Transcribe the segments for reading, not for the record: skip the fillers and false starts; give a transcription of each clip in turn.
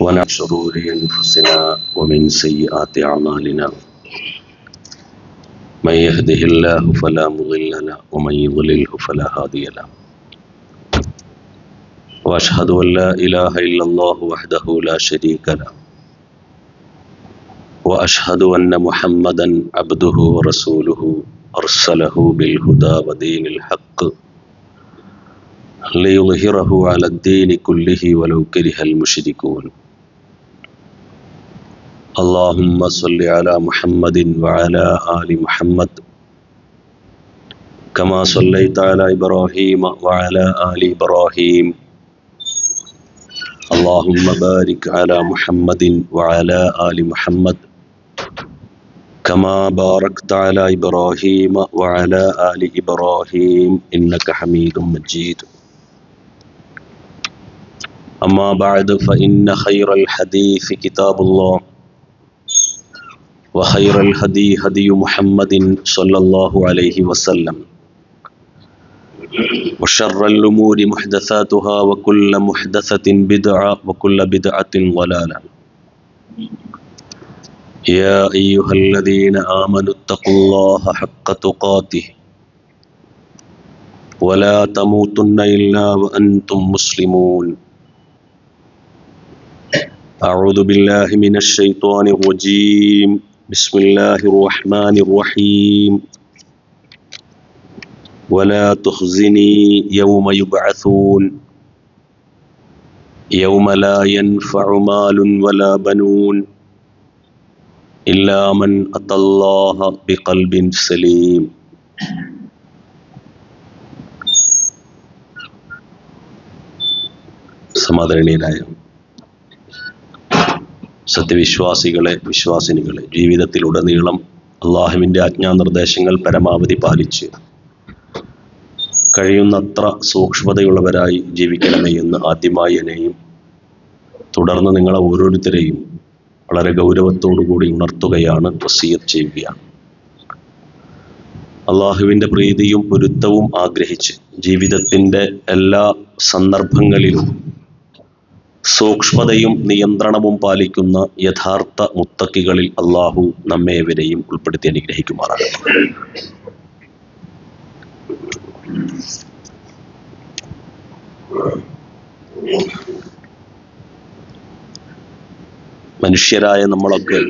ومن شرور أنفسنا ومن سيئات أعمالنا من يهده الله فلا مضل له ومن يضلله فلا هادي له وأشهد أن لا إله إلا الله وحده لا شريك له وأشهد أن محمدا عبده ورسوله أرسله بالهدى ودين الحق ليظهره على الدين كله ولو كره المشركون اللهم صل على محمد وعلى آل محمد كما صليت على إبراهيم وعلى آل إبراهيم اللهم بارك على محمد وعلى آل محمد كما باركت على إبراهيم وعلى آل إبراهيم إنك حميد مجيد أما بعد فإن خير الحديث كتاب الله وخير الهدي هدي محمد صلى الله عليه وسلم وشر الأمور محدثاتها وكل محدثة بدعة وكل بدعة ضلالة يا أيها الذين آمنوا اتقوا الله حق تقاته ولا تموتن إلا وأنتم مسلمون أعوذ بالله من الشيطان الرجيم بسم الله الرحمن الرحيم ولا تخزني يوم يبعثون يوم لا ينفع مال ولا بنون إلا من أتى الله بقلب سليم സമാദരണീയരായ സത്യവിശ്വാസികളെ, വിശ്വാസിനികളെ, ജീവിതത്തിലുടനീളം അള്ളാഹുവിൻ്റെ ആജ്ഞാനിർദ്ദേശങ്ങൾ പരമാവധി പാലിച്ച് കഴിയുന്നത്ര സൂക്ഷ്മതയുള്ളവരായി ജീവിക്കണമേ എന്ന് ആദ്യമായി എന്നെയും തുടർന്ന് നിങ്ങളെ ഓരോരുത്തരെയും വളരെ ഗൗരവത്തോടുകൂടി ഉണർത്തുകയാണ്, വസിയത്ത് ചെയ്യുകയാണ്. അള്ളാഹുവിൻ്റെ പ്രീതിയും പൊരുത്തവും ആഗ്രഹിച്ച് ജീവിതത്തിൻ്റെ എല്ലാ സന്ദർഭങ്ങളിലും സൂക്ഷ്മതയും നിയന്ത്രണവും പാലിക്കുന്ന യഥാർത്ഥ മുത്തക്കികളിൽ അള്ളാഹു നമ്മേവരെയും ഉൾപ്പെടുത്തി അനുഗ്രഹിക്കുമാറാകട്ടെ. മനുഷ്യരായ നമ്മളൊക്കെ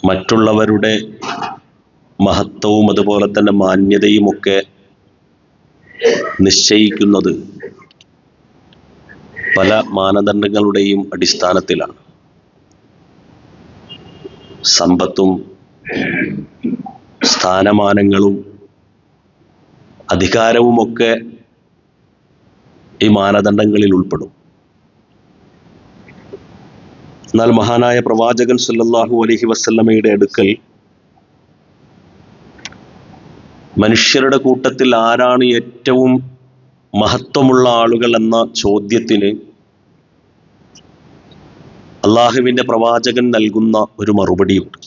മറ്റുള്ളവരുടെ മഹത്വവും അതുപോലെ തന്നെ മാന്യതയുമൊക്കെ നിശ്ചയിക്കുന്നത് പല മാനദണ്ഡങ്ങളുടെയും അടിസ്ഥാനത്തിലാണ്. സമ്പത്തും സ്ഥാനമാനങ്ങളും അധികാരവുമൊക്കെ ഈ മാനദണ്ഡങ്ങളിൽ ഉൾപ്പെടും. എന്നാൽ മഹാനായ പ്രവാചകൻ സല്ലല്ലാഹു അലൈഹി വസല്ലമയുടെ അടുക്കൽ മനുഷ്യരുടെ കൂട്ടത്തിൽ ആരാണ് ഏറ്റവും മഹത്വമുള്ള ആളുകൾ എന്ന ചോദ്യത്തിന് അള്ളാഹുവിൻ്റെ പ്രവാചകൻ നൽകുന്ന ഒരു മറുപടിയുണ്ട്.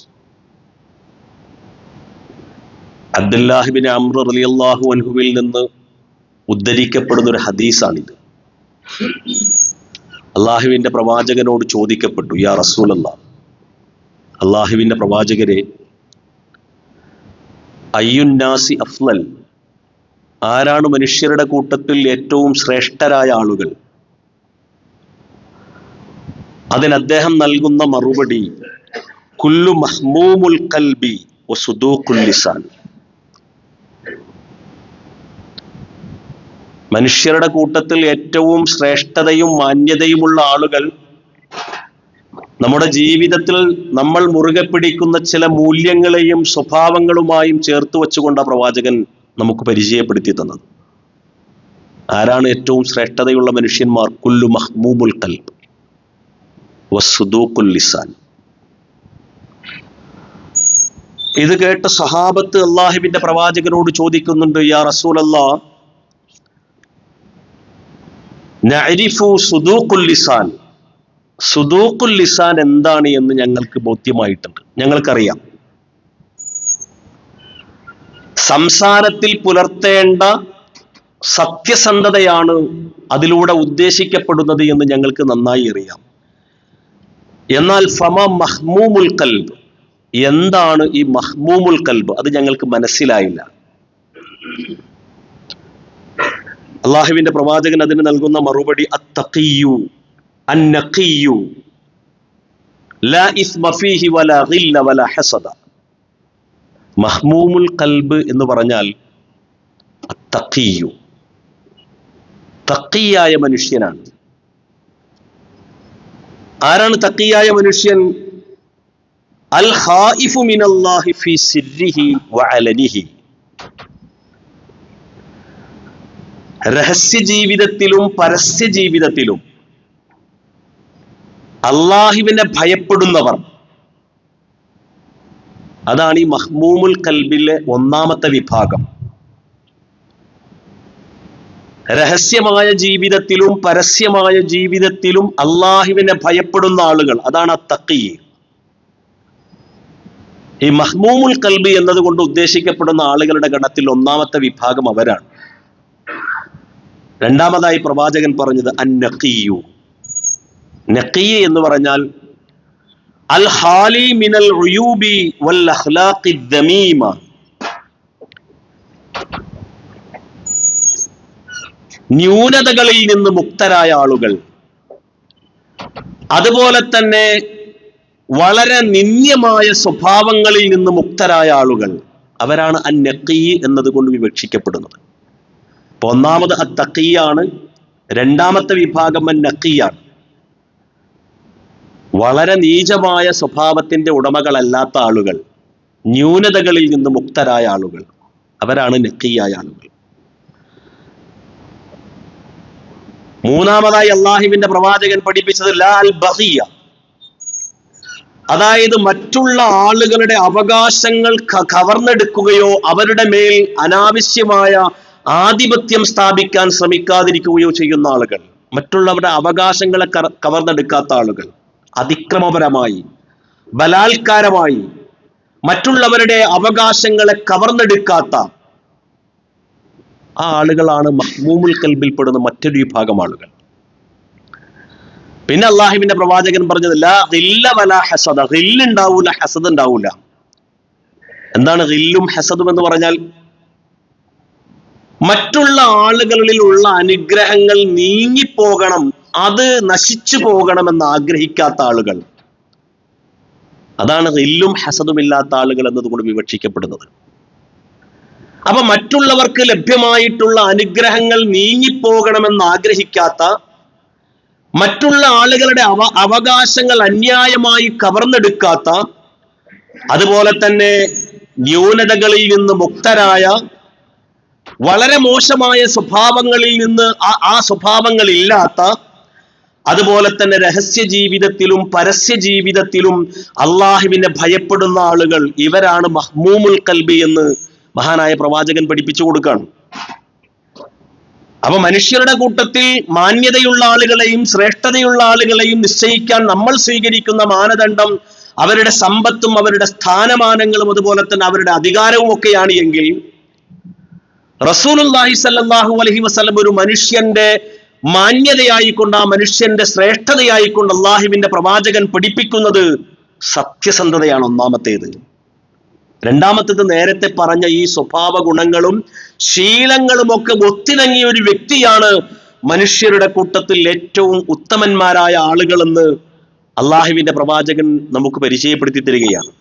അബ്ദുല്ലാഹി ബിൻ അംർ റളിയല്ലാഹു അൻഹുവിൽ നിന്ന് ഉദ്ധരിക്കപ്പെടുന്ന ഒരു ഹദീസാണിത്. അള്ളാഹുവിൻ്റെ പ്രവാചകനോട് ചോദിക്കപ്പെട്ടു, യാ റസൂലല്ലാഹ്, അള്ളാഹുവിൻ്റെ പ്രവാചകരെ, അയ്യുന്നാസി അഫ്ളൽ, ആരാണ് മനുഷ്യരുടെ കൂട്ടത്തിൽ ഏറ്റവും ശ്രേഷ്ഠരായ ആളുകൾ? അതിന് അദ്ദേഹം നൽകുന്ന മറുപടി, കുല്ലു മഹ്മൂമുൽ ഖൽബി വസുദൂഖുൽ ലിസാൻ. മനുഷ്യരുടെ കൂട്ടത്തിൽ ഏറ്റവും ശ്രേഷ്ഠതയും മാന്യതയുമുള്ള ആളുകൾ നമ്മുടെ ജീവിതത്തിൽ നമ്മൾ മുറുകെ പിടിക്കുന്ന ചില മൂല്യങ്ങളെയും സ്വഭാവങ്ങളുമായും ചേർത്ത് വെച്ചുകൊണ്ട് ആ പ്രവാചകൻ നമുക്ക് പരിചയപ്പെടുത്തി തന്നത്. ആരാണ് ഏറ്റവും ശ്രേഷ്ഠതയുള്ള മനുഷ്യന്മാർ? കുല്ലു മഹ്മൂമുൽ ഖൽബ് വസുദൂഖുൽ ലിസാൻ. ഇത് കേട്ട് സഹാബത്ത് അള്ളാഹുവിന്റെ പ്രവാചകനോട് ചോദിക്കുന്നുണ്ട്, യാ റസൂലല്ലാഹ്, നഅരിഫു സുദൂഖുൽ ലിസാൻ, സുദൂഖുൽ ലിസാൻ എന്താണ് എന്ന് ഞങ്ങൾക്ക് ബോധ്യമായിട്ടുണ്ട്, ഞങ്ങൾക്കറിയാം. സംസാരത്തിൽ പുലർത്തേണ്ട സത്യസന്ധതയാണ് അതിലൂടെ ഉദ്ദേശിക്കപ്പെടുന്നത് എന്ന് ഞങ്ങൾക്ക് നന്നായി അറിയാം. എന്നാൽ ഫമ മഹ്മൂമുൽ ഖൽബ്, എന്താണ് ഈ മഹ്മൂമുൽ ഖൽബ്? അത് ഞങ്ങൾക്ക് മനസ്സിലായില്ല. അള്ളാഹുവിന്റെ പ്രവാചകൻ അതിന് നൽകുന്ന മറുപടി അത്തഖിയ്യു അന്നഖിയ്യു ലാ ഇസ്മ ഫീഹി വലാ ഗില്ല വലാ ഹസദ. മഹ്മൂമുൽ ഖൽബ് എന്ന് പറഞ്ഞാൽ അത്തഖിയ്യു, തഖിയായ മനുഷ്യനാണ്. ആരാണ് തഖിയായ മനുഷ്യൻ? അൽ ഖായിഫു മിനല്ലാഹി ഫീ സിർരിഹി വഅലനിഹി. രഹസ്യ ജീവിതത്തിലും പരസ്യ ജീവിതത്തിലും അള്ളാഹുവിനെ ഭയപ്പെടുന്നവർ, അതാണ് ഈ മഹ്മൂമുൽ ഖൽബിലെ ഒന്നാമത്തെ വിഭാഗം. രഹസ്യമായ ജീവിതത്തിലും പരസ്യമായ ജീവിതത്തിലും അള്ളാഹുവിനെ ഭയപ്പെടുന്ന ആളുകൾ, അതാണ് അത്തഖി. ഈ മഹ്മൂമുൽ ഖൽബ് എന്നതുകൊണ്ട് ഉദ്ദേശിക്കപ്പെടുന്ന ആളുകളുടെ ഗണത്തിൽ ഒന്നാമത്തെ വിഭാഗം അവരാണ്. രണ്ടാമതായി പ്രവാചകൻ പറഞ്ഞത് അന്നഖിയു. നഖി എന്ന് പറഞ്ഞാൽ അൽ ഹാലി മിനൽ ഉയൂബി വൽ അഖ്ലാഖി ദമീമ. ന്യൂനതകളിൽ നിന്ന് മുക്തരായ ആളുകൾ, അതുപോലെ തന്നെ വളരെ നിന്ദ്യമായ സ്വഭാവങ്ങളിൽ നിന്ന് മുക്തരായ ആളുകൾ, അവരാണ് അന്നഖി എന്നതുകൊണ്ട് വിവക്ഷിക്കപ്പെടുന്നത്. അപ്പൊ ഒന്നാമത് അത്തഖിയാണ്, രണ്ടാമത്തെ വിഭാഗം അന്നഖിയാണ്. വളരെ നീചമായ സ്വഭാവത്തിന്റെ ഉടമകളല്ലാത്ത ആളുകൾ, ന്യൂനതകളിൽ നിന്ന് മുക്തരായ ആളുകൾ, അവരാണ് നഖിയായ ആളുകൾ. മൂന്നാമതായി അള്ളാഹുവിന്റെ പ്രവാചകൻ പഠിപ്പിച്ചത് ലാ അൽ ബഗിയ, അതായത് മറ്റുള്ള ആളുകളുടെ അവകാശങ്ങൾ കവർന്നെടുക്കുകയോ അവരുടെ മേൽ അനാവശ്യമായ ആധിപത്യം സ്ഥാപിക്കാൻ ശ്രമിക്കാതിരിക്കുകയോ ചെയ്യുന്ന ആളുകൾ, മറ്റുള്ളവരുടെ അവകാശങ്ങളെ കവർന്നെടുക്കാത്ത ആളുകൾ, അതിക്രമപരമായി ബലാത്കാരമായി മറ്റുള്ളവരുടെ അവകാശങ്ങളെ കവർന്നെടുക്കാത്ത ആ ആളുകളാണ് മഹ്മൂമുൽ ഖൽബിൽപ്പെടുന്ന മറ്റൊരു വിഭാഗം ആളുകൾ. പിന്നെ അള്ളാഹുവിന്റെ പ്രവാചകൻ പറഞ്ഞത് ലാ ഗില്ല വലാ ഹസദ, ഗില്ല് ഉണ്ടാവൂല, ഹസദ് ഉണ്ടാവൂല. എന്താണ് ഗില്ലും ഹസദും എന്ന് പറഞ്ഞാൽ? മറ്റുള്ള ആളുകളിലുള്ള അനുഗ്രഹങ്ങൾ നീങ്ങിപ്പോകണം, അത് നശിച്ചു പോകണമെന്ന് ആഗ്രഹിക്കാത്ത ആളുകൾ, അതാണ് ഗില്ലും ഹസദും ഇല്ലാത്ത ആളുകൾ എന്നതുകൊണ്ട് വിവക്ഷിക്കപ്പെടുന്നത്. അപ്പൊ മറ്റുള്ളവർക്ക് ലഭ്യമായിട്ടുള്ള അനുഗ്രഹങ്ങൾ നീങ്ങിപ്പോകണമെന്ന് ആഗ്രഹിക്കാത്ത, മറ്റുള്ള ആളുകളുടെ അവകാശങ്ങൾ അന്യായമായി കവർന്നെടുക്കാത്ത, അതുപോലെ തന്നെ ന്യൂനതകളിൽ നിന്ന് മുക്തരായ, വളരെ മോശമായ സ്വഭാവങ്ങളിൽ നിന്ന് ആ സ്വഭാവങ്ങളില്ലാത്ത, അതുപോലെ തന്നെ രഹസ്യ ജീവിതത്തിലും പരസ്യ ജീവിതത്തിലും അള്ളാഹുവിനെ ഭയപ്പെടുന്ന ആളുകൾ, ഇവരാണ് മഹ്മൂമുൽ ഖൽബി എന്ന് മഹാനായ പ്രവാചകൻ പഠിപ്പിച്ചു കൊടുക്കുകയാണ്. അപ്പൊ മനുഷ്യരുടെ കൂട്ടത്തിൽ മാന്യതയുള്ള ആളുകളെയും ശ്രേഷ്ഠതയുള്ള ആളുകളെയും നിശ്ചയിക്കാൻ നമ്മൾ സ്വീകരിക്കുന്ന മാനദണ്ഡം അവരുടെ സമ്പത്തും അവരുടെ സ്ഥാനമാനങ്ങളും അതുപോലെ തന്നെ അവരുടെ അധികാരവും ഒക്കെയാണ് എങ്കിൽ, റസൂലുള്ളാഹി സ്വല്ലല്ലാഹു അലൈഹി വസല്ലം ഒരു മനുഷ്യന്റെ മാന്യതയായിക്കൊണ്ട്, ആ മനുഷ്യന്റെ ശ്രേഷ്ഠതയായിക്കൊണ്ട് അള്ളാഹുവിന്റെ പ്രവാചകൻ പഠിപ്പിക്കുന്നത് സത്യസന്ധതയാണ് ഒന്നാമത്തേത്. രണ്ടാമത്തേത് നേരത്തെ പറഞ്ഞ ഈ സ്വഭാവ ഗുണങ്ങളും ശീലങ്ങളും ഒക്കെ ഒത്തിണങ്ങിയ ഒരു വ്യക്തിയാണ് മനുഷ്യരുടെ കൂട്ടത്തിൽ ഏറ്റവും ഉത്തമന്മാരായ ആളുകളെന്ന് അള്ളാഹുവിന്റെ പ്രവാചകൻ നമുക്ക് പരിചയപ്പെടുത്തി തരികയാണ്.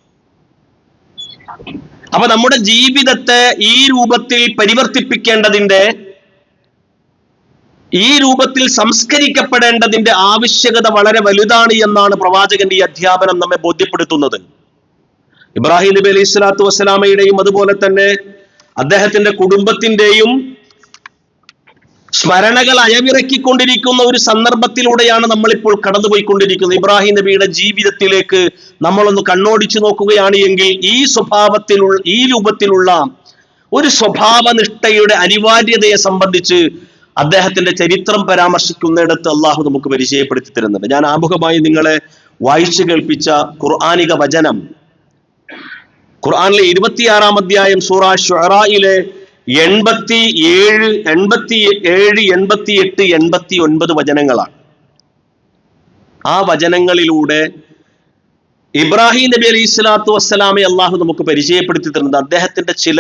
അപ്പൊ നമ്മുടെ ജീവിതത്തെ ഈ രൂപത്തിൽ പരിവർത്തിപ്പിക്കേണ്ടതിന്റെ, ഈ രൂപത്തിൽ സംസ്കരിക്കപ്പെടേണ്ടതിന്റെ ആവശ്യകത വളരെ വലുതാണ് എന്നാണ് പ്രവാചകന്റെ ഈ അധ്യാപനം നമ്മെ ബോധ്യപ്പെടുത്തുന്നത്. ഇബ്രാഹിം നബി അലൈഹി സ്വലാത്തു വസ്സലാമയുടെയും അതുപോലെ തന്നെ അദ്ദേഹത്തിന്റെ കുടുംബത്തിന്റെയും സ്മരണകൾ അയവിറക്കിക്കൊണ്ടിരിക്കുന്ന ഒരു സന്ദർഭത്തിലൂടെയാണ് നമ്മളിപ്പോൾ കടന്നുപോയിക്കൊണ്ടിരിക്കുന്നത്. ഇബ്രാഹിം നബിയുടെ ജീവിതത്തിലേക്ക് നമ്മളൊന്ന് കണ്ണോടിച്ചു നോക്കുകയാണ് എങ്കിൽ ഈ രൂപത്തിലുള്ള ഒരു സ്വഭാവനിഷ്ഠയുടെ അനിവാര്യതയെ സംബന്ധിച്ച് അദ്ദേഹത്തിന്റെ ചരിത്രം പരാമർശിക്കുന്നിടത്ത് അള്ളാഹു നമുക്ക് പരിചയപ്പെടുത്തി തരുന്നുണ്ട്. ഞാൻ ആമുഖമായി നിങ്ങളെ വായിച്ചു കേൾപ്പിച്ച ഖുർആനിക വചനം ഖുർആനിലെ 26-ാം അധ്യായം സൂറ ശുഅറായിലെ 87, 88, 89 വചനങ്ങളാണ്. ആ വചനങ്ങളിലൂടെ ഇബ്രാഹിം നബി അലൈഹി സ്വലാത്തു വസ്സലാമെ അള്ളാഹു നമുക്ക് പരിചയപ്പെടുത്തി തരുന്നത് അദ്ദേഹത്തിന്റെ ചില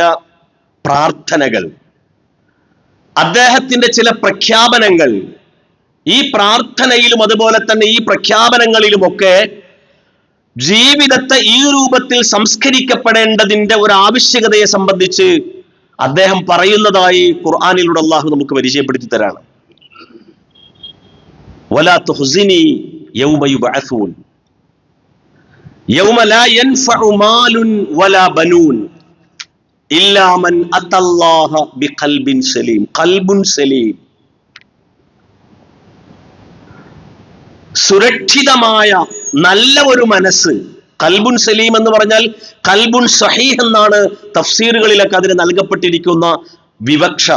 പ്രാർത്ഥനകൾ, അദ്ദേഹത്തിന്റെ ചില പ്രഖ്യാപനങ്ങൾ. ഈ പ്രാർത്ഥനയിലും അതുപോലെ തന്നെ ഈ പ്രഖ്യാപനങ്ങളിലുമൊക്കെ ജീവിതത്തെ ഈ രൂപത്തിൽ സംസ്കരിക്കപ്പെടേണ്ടതിന്റെ ഒരു ആവശ്യകതയെ സംബന്ധിച്ച് അദ്ദേഹം പറയുന്നതായി ഖുർആനിലൂടെ അള്ളാഹു നമുക്ക് പരിചയപ്പെടുത്തി തരാണ്. വലാ തുഹ്സിനി യൗമ യുബ്അസൂൻ യൗമ ലാ യൻഫഉ മാലുൻ വലാ ബനൂൻ ഇല്ലാ മൻ അത്തല്ലാഹ ബിഖൽബിൻ സലീം. ഖൽബുൻ സലീം, സുരക്ഷിതമായ നല്ല ഒരു മനസ്സ്. ഖൽബുൻ സലീം എന്ന് പറഞ്ഞാൽ ഖൽബുൻ സഹീഹ് എന്നാണ് തഫ്സീറുകളിലൊക്കെ അതിന് നൽകപ്പെട്ടിരിക്കുന്ന വിവക്ഷ.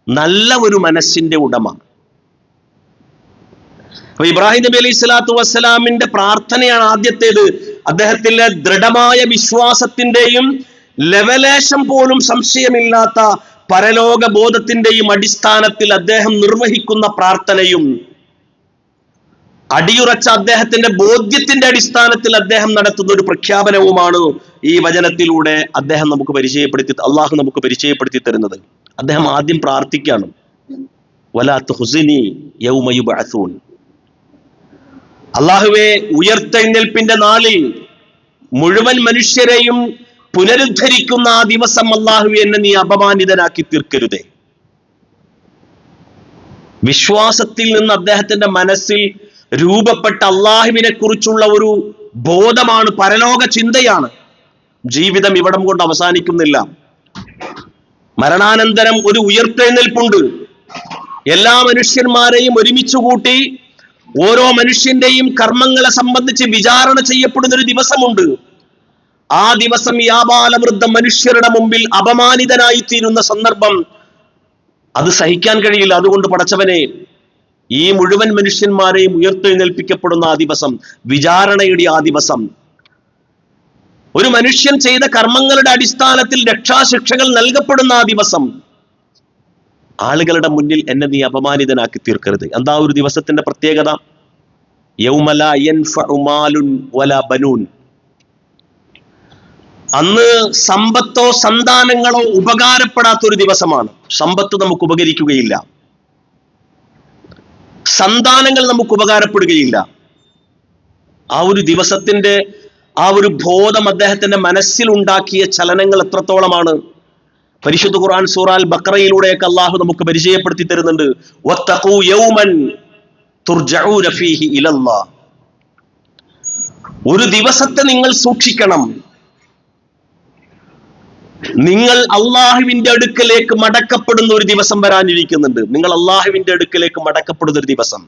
നല്ല ഒരു മനസ്സിന്റെ ഉടമ. അപ്പൊ ഇബ്രാഹിം നബി അലൈഹി സ്വലാത്തു വസ്സലാമിന്റെ പ്രാർത്ഥനയാണ് ആദ്യത്തേത്. അദ്ദേഹത്തിന്റെ ദൃഢമായ വിശ്വാസത്തിന്റെയും ലവലേശം പോലും സംശയമില്ലാത്ത പരലോക ബോധത്തിന്റെയും അടിസ്ഥാനത്തിൽ അദ്ദേഹം നിർവഹിക്കുന്ന പ്രാർത്ഥനയും അടിയുറച്ച അദ്ദേഹത്തിന്റെ ബോധ്യത്തിന്റെ അടിസ്ഥാനത്തിൽ അദ്ദേഹം നടത്തുന്ന ഒരു പ്രഖ്യാപനവുമാണ് ഈ വചനത്തിലൂടെ അദ്ദേഹം നമുക്ക് അള്ളാഹു നമുക്ക് പരിചയപ്പെടുത്തി തരുന്നത്. അദ്ദേഹം ആദ്യം പ്രാർത്ഥിക്കാണ്, വലാ തുഹ്സിനി യൗമ യുബ്അസൂൻ. അള്ളാഹുവേ, ഉയർത്തെഴുന്നേൽപ്പിന്റെ നാളിൽ മുഴുവൻ മനുഷ്യരെയും പുനരുദ്ധരിക്കുന്ന ആ ദിവസം അള്ളാഹുവേ, എന്നെ നീ അപമാനിതനാക്കി തീർക്കരുതേ. വിശ്വാസത്തിൽ നിന്ന് അദ്ദേഹത്തിന്റെ മനസ്സിൽ രൂപപ്പെട്ട അള്ളാഹുവിനെ കുറിച്ചുള്ള ഒരു ബോധമാണ്, പരലോക ചിന്തയാണ്. ജീവിതം ഇവിടം കൊണ്ട് അവസാനിക്കുന്നില്ല. മരണാനന്തരം ഒരു ഉയർത്തെഴുന്നേൽപ്പുണ്ട്. എല്ലാ മനുഷ്യന്മാരെയും ഒരുമിച്ച് കൂട്ടി ഓരോ മനുഷ്യന്റെയും കർമ്മങ്ങളെ സംബന്ധിച്ച് വിചാരണ ചെയ്യപ്പെടുന്ന ഒരു ദിവസമുണ്ട്. ആ ദിവസം യാബാലവൃദ്ധ മനുഷ്യരുടെ മുമ്പിൽ അപമാനിതനായി തീരുന്ന സന്ദർഭം അത് സഹിക്കാൻ കഴിയില്ല. അതുകൊണ്ട് പടച്ചവനെ, ഈ മുഴുവൻ മനുഷ്യന്മാരെയും ഉയർത്തെഴുന്നേൽപ്പിക്കപ്പെടുന്ന ആ ദിവസം, വിചാരണയുടെ ആ ദിവസം, ഒരു മനുഷ്യൻ ചെയ്ത കർമ്മങ്ങളുടെ അടിസ്ഥാനത്തിൽ രക്ഷാശിക്ഷകൾ നൽകപ്പെടുന്ന ആ ദിവസം, ആളുകളുടെ മുന്നിൽ എന്നെ നീ അപമാനിതനാക്കി തീർക്കരുത്. എന്താ ഒരു ദിവസത്തിന്റെ പ്രത്യേകത? യൗമ ലാ യൻഫഉ മാലുൻ വലാ ബനൂൻ. അന്ന് സമ്പത്തോ സന്താനങ്ങളോ ഉപകാരപ്പെടാത്ത ഒരു ദിവസമാണ്. സമ്പത്ത് നമുക്ക് ഉപകരിക്കുകയില്ല, സന്താനങ്ങൾ നമുക്ക് ഉപകാരപ്പെടുകയില്ല. ആ ഒരു ദിവസത്തിന്റെ ആ ഒരു ബോധം അദ്ദേഹത്തിന്റെ മനസ്സിൽ ഉണ്ടാക്കിയ ചലനങ്ങൾ എത്രത്തോളമാണ്. പരിശുദ്ധ ഖുർആൻ സൂറ അൽ ബഖറയിലൂടെയൊക്കെ അള്ളാഹു നമുക്ക് പരിചയപ്പെടുത്തി തരുന്നുണ്ട്. വത്തഖൂ യൗമൻ തുർജഊന ഫീഹി ഇലല്ലാഹ്. ഒരു ദിവസത്തെ നിങ്ങൾ സൂക്ഷിക്കണം, നിങ്ങൾ അള്ളാഹുവിന്റെ അടുക്കലേക്ക് മടക്കപ്പെടുന്ന ഒരു ദിവസം വരാനിരിക്കുന്നുണ്ട്. നിങ്ങൾ അള്ളാഹുവിന്റെ അടുക്കലേക്ക് മടക്കപ്പെടുന്ന ഒരു ദിവസം.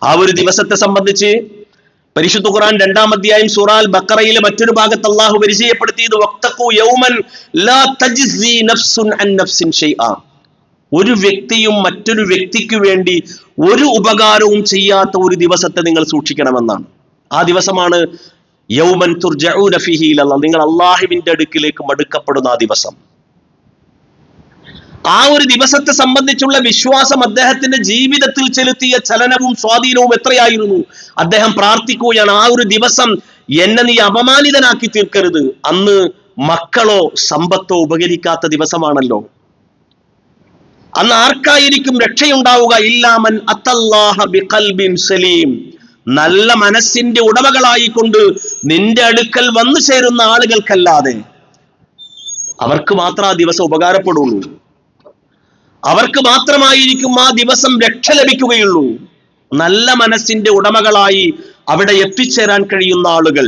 ആ ഒരു ദിവസത്തെ സംബന്ധിച്ച് പരിശുദ്ധ ഖുർആൻ 2-ാം അധ്യായം സൂറ അൽ ബഖറയിലെ മറ്റൊരു ഭാഗത്ത് അള്ളാഹു പരിചയപ്പെടുത്തിയത് വഖ്തഖൂ യൗമൻ ലാ തജ്സി നഫ്സുൻ അൻ നഫ്സിൻ ഷൈആ. ഒരു വ്യക്തിയും മറ്റൊരു വ്യക്തിക്ക് വേണ്ടി ഒരു ഉപകാരവും ചെയ്യാത്ത ഒരു ദിവസത്തെ നിങ്ങൾ സൂക്ഷിക്കണമെന്നാണ്. ആ ദിവസമാണ് യൗമൻ തുർജഊന ഫീഹി ഇലല്ലാഹ്, നിങ്ങൾ അള്ളാഹുവിന്റെ അടുക്കിലേക്ക് മടക്കപ്പെടുന്ന ആ ദിവസം. ആ ഒരു ദിവസത്തെ സംബന്ധിച്ചുള്ള വിശ്വാസം അദ്ദേഹത്തിന്റെ ജീവിതത്തിൽ ചെലുത്തിയ ചലനവും സ്വാധീനവും എത്രയായിരുന്നു. അദ്ദേഹം പ്രാർത്ഥിക്കുകയാണ്, ആ ഒരു ദിവസം എന്നെ നീ അപമാനിതനാക്കി തീർക്കരുത്. അന്ന് മക്കളോ സമ്പത്തോ ഉപകരിക്കാത്ത ദിവസമാണല്ലോ. അന്ന് ആർക്കായിരിക്കും രക്ഷയുണ്ടാവുക? ഇല്ലാ മൻ അത്തല്ലാഹ ബിഖൽബിൻ സലീം. നല്ല മനസ്സിന്റെ ഉടമകളായിക്കൊണ്ട് നിന്റെ അടുക്കൽ വന്നു ചേരുന്ന ആളുകൾക്കല്ലാതെ. അവർക്ക് മാത്രം ആ ദിവസം ഉപകാരപ്പെടുള്ളൂ, അവർക്ക് മാത്രമായിരിക്കും ആ ദിവസം രക്ഷ ലഭിക്കുകയുള്ളൂ. നല്ല മനസ്സിന്റെ ഉടമകളായി അവിടെ എത്തിച്ചേരാൻ കഴിയുന്ന ആളുകൾ.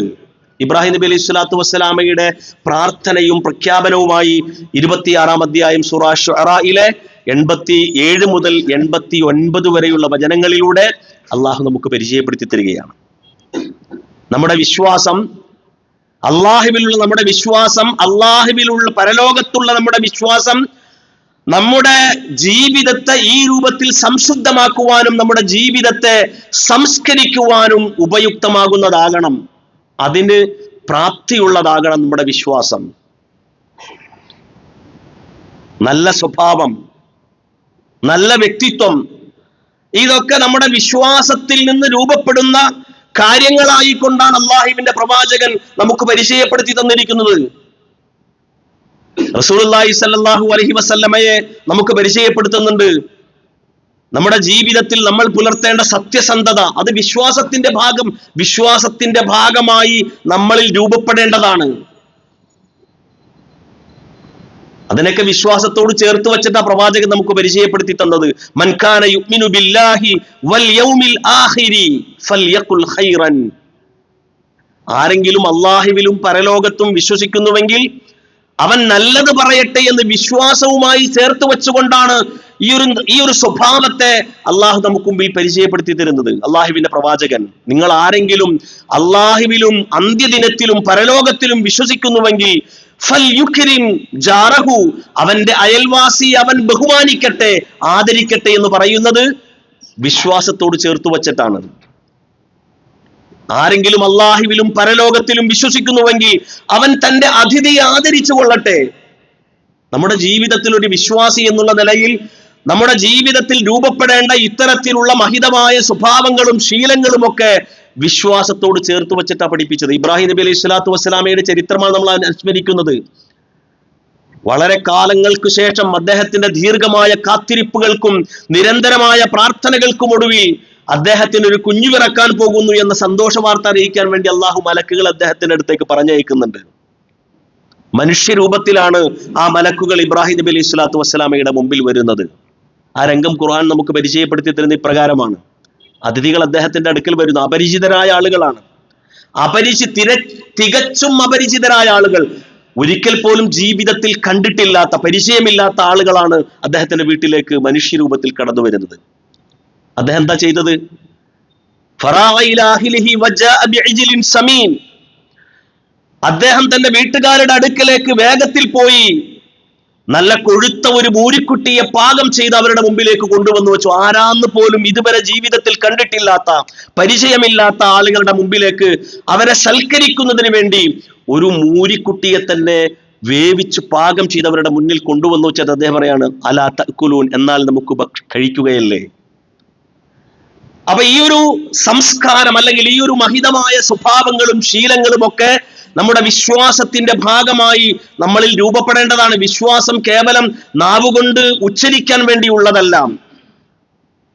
ഇബ്രാഹിം നബി അലൈഹി സ്വലാത്തു വസ്സലാമയുടെ പ്രാർത്ഥനയും പ്രഖ്യാപനവുമായി 26-ാം അധ്യായം സൂറ ശുഅറയിലെ 87 മുതൽ 89 വരെയുള്ള വചനങ്ങളിലൂടെ അള്ളാഹു നമുക്ക് പരിചയപ്പെടുത്തി തരികയാണ്. നമ്മുടെ വിശ്വാസം, അള്ളാഹുവിലുള്ള നമ്മുടെ വിശ്വാസം, അള്ളാഹുവിലുള്ള പരലോകത്തുള്ള നമ്മുടെ വിശ്വാസം നമ്മുടെ ജീവിതത്തെ ഈ രൂപത്തിൽ സംശുദ്ധമാക്കുവാനും നമ്മുടെ ജീവിതത്തെ സംസ്കരിക്കുവാനും ഉപയുക്തമാകുന്നതാകണം. അതിന് പ്രാപ്തിയുള്ളതാകണം നമ്മുടെ വിശ്വാസം. നല്ല സ്വഭാവം, നല്ല വ്യക്തിത്വം, ഇതൊക്കെ നമ്മുടെ വിശ്വാസത്തിൽ നിന്ന് രൂപപ്പെടുന്ന കാര്യങ്ങളായിക്കൊണ്ടാണ് അള്ളാഹുവിന്റെ പ്രവാചകൻ നമുക്ക് പരിചയപ്പെടുത്തി തന്നിരിക്കുന്നത്. റസൂലുള്ളാഹി സ്വല്ലല്ലാഹു അലൈഹി വസല്ലമയെ നമുക്ക് പരിചയപ്പെടുത്തുന്നുണ്ട്. നമ്മുടെ ജീവിതത്തിൽ നമ്മൾ പുലർത്തേണ്ട സത്യസന്ധത, അത് വിശ്വാസത്തിന്റെ ഭാഗമായി നമ്മളിൽ രൂപപ്പെടേണ്ടതാണ്. അതിനൊക്കെ വിശ്വാസത്തോട് ചേർത്ത് വെച്ചിട്ട് പ്രവാചകൻ നമുക്ക് പരിചയപ്പെടുത്തി തന്നത്, മൻ കാന യുഅ്മിനു ബില്ലാഹി വൽ യൗമിൽ ആഖിരി ഫൽയഖുൽ ഖൈറൻ. ആരെങ്കിലും അല്ലാഹുവിലും പരലോകത്തും വിശ്വസിക്കുന്നുവെങ്കിൽ അവൻ നല്ലത് പറയട്ടെ എന്ന് വിശ്വാസവുമായി ചേർത്ത് വെച്ചുകൊണ്ടാണ് ഈ ഒരു സ്വഭാവത്തെ അള്ളാഹു നമുക്ക് മുമ്പിൽ പരിചയപ്പെടുത്തി തരുന്നത്. അള്ളാഹുവിന്റെ പ്രവാചകൻ, നിങ്ങൾ ആരെങ്കിലും അള്ളാഹുവിലും അന്ത്യദിനത്തിലും പരലോകത്തിലും വിശ്വസിക്കുന്നുവെങ്കിൽ ഫൽയുക്രിം ജാറഹു, അവന്റെ അയൽവാസി അവൻ ബഹുമാനിക്കട്ടെ, ആദരിക്കട്ടെ എന്ന് പറയുന്നത് വിശ്വാസത്തോട് ചേർത്ത് വച്ചിട്ടാണ്. ആരെങ്കിലും അള്ളാഹുവിലും പരലോകത്തിലും വിശ്വസിക്കുന്നുവെങ്കിൽ അവൻ തന്റെ അതിഥിയെ ആദരിച്ചു കൊള്ളട്ടെ. നമ്മുടെ ജീവിതത്തിൽ ഒരു വിശ്വാസി എന്നുള്ള നിലയിൽ നമ്മുടെ ജീവിതത്തിൽ രൂപപ്പെടേണ്ട ഇത്തരത്തിലുള്ള മഹിതമായ സ്വഭാവങ്ങളും ശീലങ്ങളും ഒക്കെ വിശ്വാസത്തോട് ചേർത്ത് വെച്ചിട്ടാണ് പഠിപ്പിച്ചത്. ഇബ്രാഹിം നബി അലൈഹി സ്വലാത്തു വസ്സലാമയുടെ ചരിത്രമാണ് നമ്മൾ അനുസ്മരിക്കുന്നത്. വളരെ കാലങ്ങൾക്ക് ശേഷം അദ്ദേഹത്തിന്റെ ദീർഘമായ കാത്തിരിപ്പുകൾക്കും നിരന്തരമായ പ്രാർത്ഥനകൾക്കും ഒടുവിൽ അദ്ദേഹത്തിന് ഒരു കുഞ്ഞു പിറക്കാൻ പോകുന്നു എന്ന സന്തോഷ വാർത്ത അറിയിക്കാൻ വേണ്ടി അള്ളാഹു മലക്കുകൾ അദ്ദേഹത്തിന്റെ അടുത്തേക്ക് പറഞ്ഞയക്കുന്നുണ്ട്. മനുഷ്യരൂപത്തിലാണ് ആ മലക്കുകൾ ഇബ്രാഹിം നബി അലൈഹി സ്വലാത്തു വസ്സലാമയുടെ മുമ്പിൽ വരുന്നത്. ആ രംഗം ഖുർആൻ നമുക്ക് പരിചയപ്പെടുത്തി തരുന്ന ഇപ്രകാരമാണ്. അതിഥികൾ അദ്ദേഹത്തിന്റെ അടുക്കൽ വരുന്ന അപരിചിതരായ ആളുകളാണ്. തികച്ചും അപരിചിതരായ ആളുകൾ, ഒരിക്കൽ പോലും ജീവിതത്തിൽ കണ്ടിട്ടില്ലാത്ത പരിചയമില്ലാത്ത ആളുകളാണ് അദ്ദേഹത്തിന്റെ വീട്ടിലേക്ക് മനുഷ്യരൂപത്തിൽ കടന്നു വരുന്നത്. അദ്ദേഹം എന്താ ചെയ്തത്? അദ്ദേഹം തന്റെ വീട്ടുകാരുടെ അടുക്കലേക്ക് വേഗത്തിൽ പോയി നല്ല കൊഴുത്ത ഒരു മൂരിക്കുട്ടിയെ പാകം ചെയ്ത് അവരുടെ മുമ്പിലേക്ക് കൊണ്ടുവന്നു വെച്ചു. ആരാന്ന് പോലും ഇതുവരെ ജീവിതത്തിൽ കണ്ടിട്ടില്ലാത്ത പരിചയമില്ലാത്ത ആളുകളുടെ മുമ്പിലേക്ക് അവരെ സൽക്കരിക്കുന്നതിന് വേണ്ടി ഒരു മൂരിക്കുട്ടിയെ തന്നെ വേവിച്ച് പാകം ചെയ്ത് അവരുടെ മുന്നിൽ കൊണ്ടുവന്നു വെച്ചത്. അദ്ദേഹം പറയാണ്, അലാ തഅ്കുലൂൻ, എന്നാൽ നമുക്ക് കഴിക്കുകയല്ലേ? അപ്പൊ ഈ ഒരു സംസ്കാരം അല്ലെങ്കിൽ ഈ ഒരു മഹിതമായ സ്വഭാവങ്ങളും ശീലങ്ങളും ഒക്കെ നമ്മുടെ വിശ്വാസത്തിന്റെ ഭാഗമായി നമ്മളിൽ രൂപപ്പെടേണ്ടതാണ്. വിശ്വാസം കേവലം നാവുകൊണ്ട് ഉച്ചരിക്കാൻ വേണ്ടിയുള്ളതല്ല,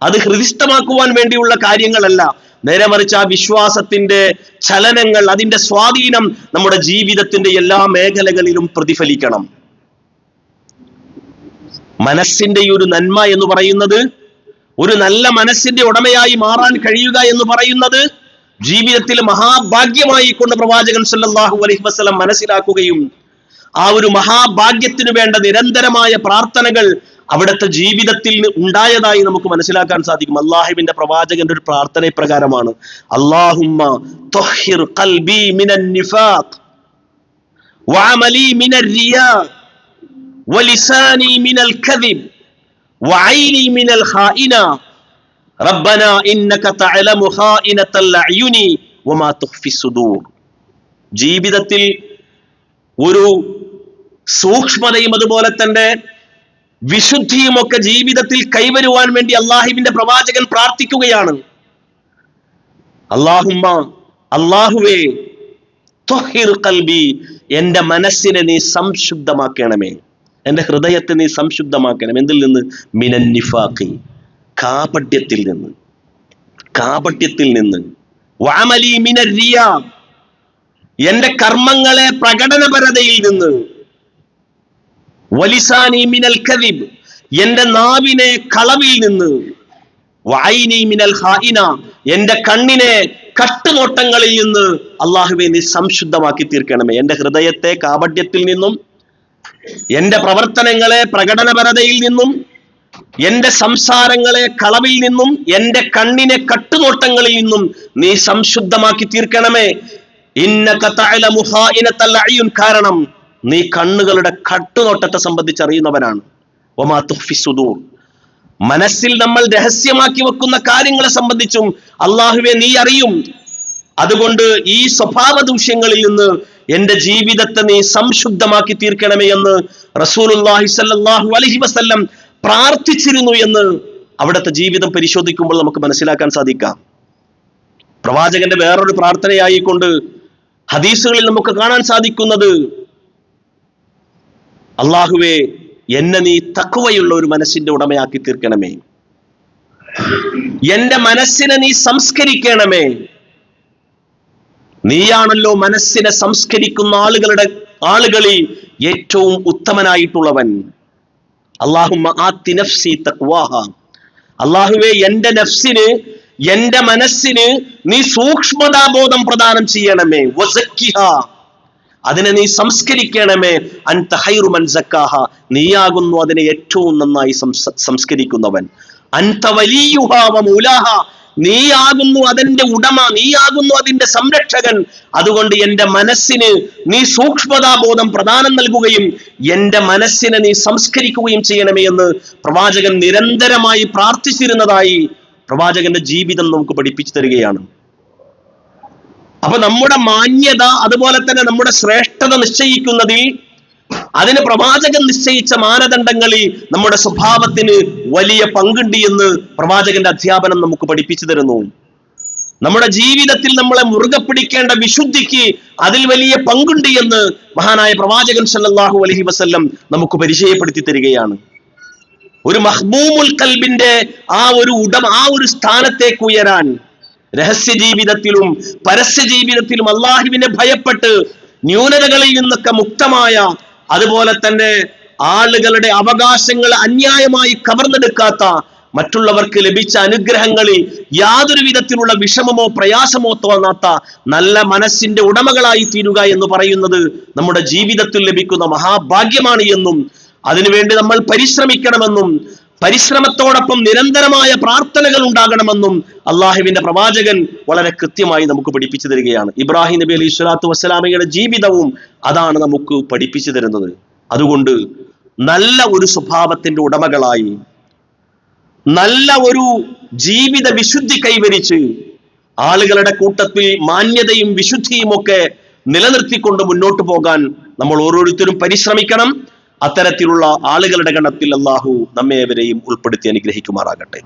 അത് ഹൃദിസ്ഥമാക്കുവാൻ വേണ്ടിയുള്ള കാര്യങ്ങളല്ല. നേരെ മറിച്ച് ആ വിശ്വാസത്തിന്റെ ചലനങ്ങൾ, അതിന്റെ സ്വാധീനം നമ്മുടെ ജീവിതത്തിന്റെ എല്ലാ മേഖലകളിലും പ്രതിഫലിക്കണം. മനസ്സിന്റെ ഈ ഒരു നന്മ എന്ന് പറയുന്നത്, ഒരു നല്ല മനസ്സിന്റെ ഉടമയായി മാറാൻ കഴിയുക എന്ന് പറയുന്നത് ജീവിതത്തിൽ മഹാഭാഗ്യമായി കൊണ്ട് പ്രവാചകൻ സല്ലല്ലാഹു അലൈഹി വസല്ലം മനസ്സിലാക്കുകയും ആ ഒരു മഹാഭാഗ്യത്തിനു വേണ്ട നിരന്തരമായ പ്രാർത്ഥനകൾ അവിടുത്തെ ജീവിതത്തിൽ ഉണ്ടായതായി നമുക്ക് മനസ്സിലാക്കാൻ സാധിക്കും. അള്ളാഹുവിന്റെ പ്രവാചകന്റെ ഒരു പ്രാർത്ഥന പ്രകാരമാണ്, അല്ലാഹുമ്മ ത്വഹിർ ഖൽബി മിനൻ നിഫാഖ് വഅമലി മിനർ റിയാ വലിസാനി മിനൽ കദിബ് വഅയ്നി മിനൽ ഖായിന റബ്ബനാ ഇന്നക തഅലമു ഖായിനത്തൽ അയുനി വമാ തുഖ്ഫിസ് സുദൂർ. ജീവിതത്തിൽ ഒരു സൂക്ഷ്മതയും അതുപോലെ തന്നെ വിശുദ്ധിയും ഒക്കെ ജീവിതത്തിൽ കൈവരുവാൻ വേണ്ടി അള്ളാഹുവിന്റെ പ്രവാചകൻ പ്രാർത്ഥിക്കുകയാണ്. അല്ലാഹുവേ ത്വഹിർ ഖൽബി, എന്റെ മനസ്സിനെ നീ സംശുദ്ധമാക്കണമേ, എന്റെ ഹൃദയത്തെ നീ സംശുദ്ധമാക്കണം. എന്തിൽ നിന്ന്? മിനൻ നിഫാഖി, കാപട്യത്തിൽ നിന്ന്. വഅമലി മിനർ റിയാ, എന്റെ കർമ്മങ്ങളെ പ്രകടനപരതയിൽ നിന്ന്. വലിസാനി മിനൽ കദിബ്, എന്റെ നാവിനെ കളവിൽ നിന്ന്. വഅയ്നി മിനൽ ഖായിന, എന്റെ കണ്ണിനെ കട്ടുനോട്ടങ്ങളിൽ നിന്ന്. അല്ലാഹുവേ നീ സംശുദ്ധമാക്കി തീർക്കണമേ. എന്റെ ഹൃദയത്തെ കാപട്യത്തിൽ നിന്നും, എന്റെ പ്രവർത്തനങ്ങളെ പ്രകടനപരതയിൽ നിന്നും, എന്റെ സംസാരങ്ങളെ കളവിൽ നിന്നും, എന്റെ കണ്ണിനെ കട്ടുനോട്ടങ്ങളിൽ നിന്നും നീ സംശുദ്ധമാക്കി തീർക്കണമേ. ഇന്നക തഅലമു ഖായിനത്തൽ അയുൻ, കാരണം നീ കണ്ണുകളുടെ കട്ടുനോട്ടത്തെ സംബന്ധിച്ച് അറിയുന്നവനാണ്. വമാ തുഖ്ഫിസ് സുദൂർ, മനസ്സിൽ നമ്മൾ രഹസ്യമാക്കി വെക്കുന്ന കാര്യങ്ങളെ സംബന്ധിച്ചും അല്ലാഹുവേ നീ അറിയും. അതുകൊണ്ട് ഈ സ്വഭാവ ദൂഷ്യങ്ങളിൽ നിന്ന്, എന്റെ ജീവിതത്തെ നീ സംശുദ്ധമാക്കി തീർക്കണമേ എന്ന് റസൂലുള്ളാഹി സ്വല്ലല്ലാഹു അലൈഹി വസല്ലം പ്രാർത്ഥിച്ചിരുന്നു എന്ന് അവിടുത്തെ ജീവിതം പരിശോധിക്കുമ്പോൾ നമുക്ക് മനസ്സിലാക്കാൻ സാധിക്കാം. പ്രവാചകന്റെ വേറൊരു പ്രാർത്ഥനയായിക്കൊണ്ട് ഹദീസുകളിൽ നമുക്ക് കാണാൻ സാധിക്കുന്നത്, അള്ളാഹുവേ എന്നെ നീ തഖ്വയുള്ള ഒരു മനസ്സിന്റെ ഉടമയാക്കി തീർക്കണമേ, എന്റെ മനസ്സിനെ നീ സംസ്കരിക്കണമേ. നീയാണല്ലോ മനസ്സിനെ സംസ്കരിക്കുന്ന ആളുകളിൽ ഏറ്റവും ഉത്തമനായിട്ടുള്ളവൻ. അല്ലാഹുമ്മ ആതി നഫ്സി തഖ്വാഹ, അല്ലാഹുവേ എന്റെ നഫ്സിന്, എന്റെ മനസ്സിന് നീ സൂക്ഷ്മതാബോധം പ്രദാനം ചെയ്യണമേ. വസക്കിഹ, അതിനെ നീ സംസ്കരിക്കണമേ. അൻത ഖൈറു മൻ സക്കാഹ, നീയാകുന്നു അതിനെ ഏറ്റവും നന്നായി സംസ്കരിക്കുന്നവൻ. അൻത വലിയുഹ വ മൗലാഹ, നീയാകുന്നു അതിന്റെ ഉടമ, നീയാകുന്നു അതിന്റെ സംരക്ഷകൻ. അതുകൊണ്ട് എന്റെ മനസ്സിന് നീ സൂക്ഷ്മതാബോധം പ്രദാനം നൽകുകയും എന്റെ മനസ്സിനെ നീ സംസ്കരിക്കുകയും ചെയ്യണമേ എന്ന് പ്രവാചകൻ നിരന്തരമായി പ്രാർത്ഥിച്ചിരുന്നതായി പ്രവാചകന്റെ ജീവിതം നമുക്ക് പഠിപ്പിച്ചു തരികയാണ്. അപ്പൊ നമ്മുടെ മാന്യത, അതുപോലെ തന്നെ നമ്മുടെ ശ്രേഷ്ഠത നിശ്ചയിക്കുന്നതിൽ, അതിന് പ്രവാചകൻ നിശ്ചയിച്ച മാനദണ്ഡങ്ങളിൽ നമ്മുടെ സ്വഭാവത്തിന് വലിയ പങ്കുണ്ട് എന്ന് പ്രവാചകന്റെ അധ്യാപനം നമുക്ക് പഠിപ്പിച്ചു തരുന്നു. നമ്മുടെ ജീവിതത്തിൽ നമ്മളെ മുറുകെ പിടിക്കേണ്ട വിശുദ്ധിക്ക് അതിൽ വലിയ പങ്കുണ്ട് എന്ന് മഹാനായ പ്രവാചകൻ സല്ലല്ലാഹു അലൈഹി വസല്ലം നമുക്ക് പരിചയപ്പെടുത്തി തരികയാണ്. ഒരു മഹ്ബൂമുൽ ഖൽബിന്റെ ആ ഒരു സ്ഥാനത്തേക്ക് ഉയരാൻ, രഹസ്യ ജീവിതത്തിലും പരസ്യ ജീവിതത്തിലും അള്ളാഹുവിനെ ഭയപ്പെട്ട് ന്യൂനതകളിൽ നിന്നൊക്കെ മുക്തമായ, അതുപോലെ തന്നെ ആളുകളുടെ അവകാശങ്ങൾ അന്യായമായി കവർന്നെടുക്കാത്ത, മറ്റുള്ളവർക്ക് ലഭിച്ച അനുഗ്രഹങ്ങളിൽ യാതൊരു വിധത്തിലുള്ള വിഷമമോ പ്രയാസമോ തോന്നാത്ത നല്ല മനസ്സിന്റെ ഉടമകളായി തീരുക എന്ന് പറയുന്നത് നമ്മുടെ ജീവിതത്തിൽ ലഭിക്കുന്ന മഹാഭാഗ്യമാണ് എന്നും അതിനുവേണ്ടി നമ്മൾ പരിശ്രമിക്കണമെന്നും പരിശ്രമത്തോടൊപ്പം നിരന്തരമായ പ്രാർത്ഥനകൾ ഉണ്ടാകണമെന്നും അള്ളാഹുവിന്റെ പ്രവാചകൻ വളരെ കൃത്യമായി നമുക്ക് പഠിപ്പിച്ചു തരികയാണ്. ഇബ്രാഹിം നബി അലൈഹി സ്വലാത്തു വസ്സലാമയുടെ ജീവിതവും അതാണ് നമുക്ക് പഠിപ്പിച്ചു തരുന്നത്. അതുകൊണ്ട് നല്ല ഒരു സ്വഭാവത്തിന്റെ ഉടമകളായി, നല്ല ഒരു ജീവിത വിശുദ്ധി കൈവരിച്ച് ആളുകളുടെ കൂട്ടത്തിൽ മാന്യതയും വിശുദ്ധിയും ഒക്കെ നിലനിർത്തിക്കൊണ്ട് മുന്നോട്ട് പോകാൻ നമ്മൾ ഓരോരുത്തരും പരിശ്രമിക്കണം. അത്തരത്തിലുള്ള ആളുകളുടെ ഗണത്തിൽ അല്ലാഹു നമ്മേവരെയും ഉൾപ്പെടുത്തി അനുഗ്രഹിക്കുമാറാകട്ടെ.